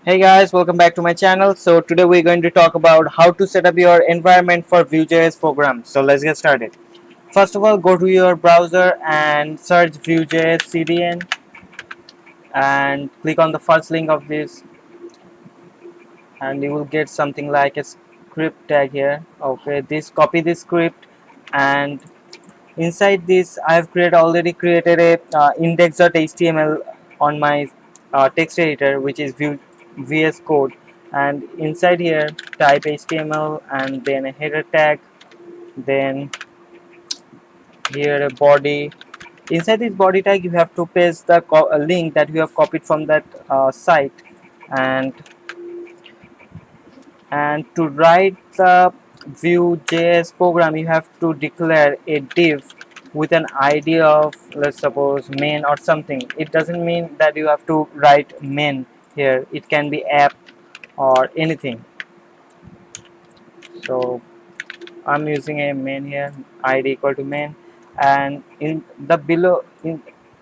Hey guys, welcome back to my channel. So today we're going to talk about how to set up your environment for Vue.js program. So let's get started. First of all, go to your browser and search Vue.js CDN and click on the first link of this, and you will get something like a script tag here. Okay, copy this script, and inside this I have already created a index.html on my text editor, which is VS Code, and inside here type HTML and then a header tag, then here a body. Inside this body tag you have to paste the link that you have copied from that site, and to write the Vue.js program you have to declare a div with an ID of, let's suppose, main or something. It doesn't mean that you have to write main here, it can be app or anything. So I'm using a main here, ID equal to main, and in the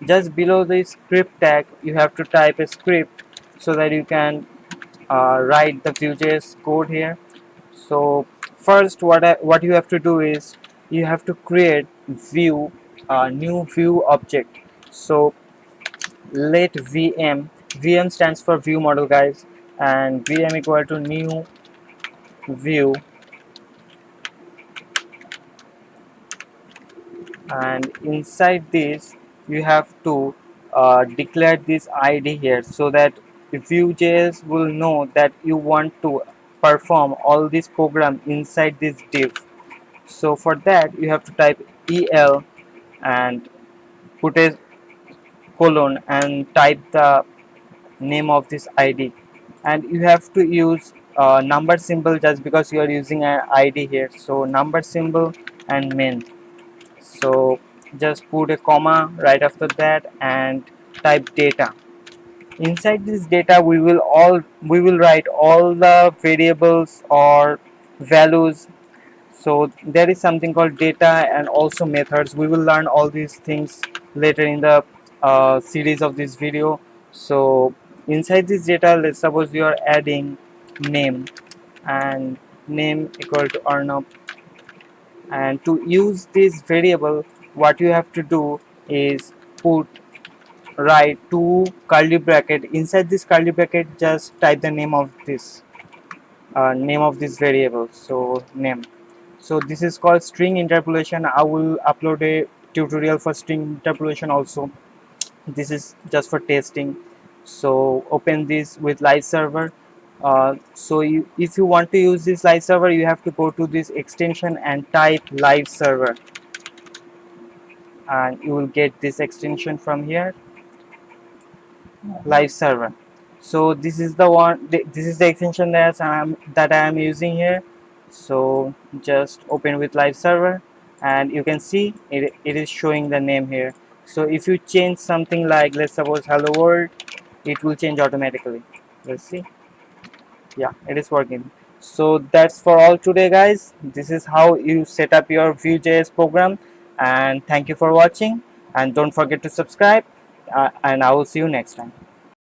just below the script tag you have to type a script so that you can write the Vue.js code here. So first what you have to do is you have to create new view object. So let vm stands for view model, guys, and vm equal to new view, and inside this you have to declare this ID here so that Vue.js will know that you want to perform all this program inside this div. So for that you have to type el and put a colon and type the name of this ID, and you have to use number symbol just because you are using an ID here. So number symbol and main. So just put a comma right after that and type data. Inside this data we will write all the variables or values. So there is something called data and also methods. We will learn all these things later in the series of this video. So inside this data, let's suppose you are adding name, and name equal to Arnab, and to use this variable what you have to do is put write two curly bracket. Inside this curly bracket just type the name of this variable, so name. So this is called string interpolation. I will upload a tutorial for string interpolation also. This is just for testing. So open this with live server. If you want to use this live server, you have to go to this extension and type live server, and you will get this extension from here, live server. So this is the one, this is the extension that I am using here. So just open with live server, and you can see it is showing the name here. So if you change something like, let's suppose, hello world, it will change automatically. Let's see. Yeah, it is working. So that's for all today, guys. This is how you set up your Vue.js program, and thank you for watching, and don't forget to subscribe, and I will see you next time.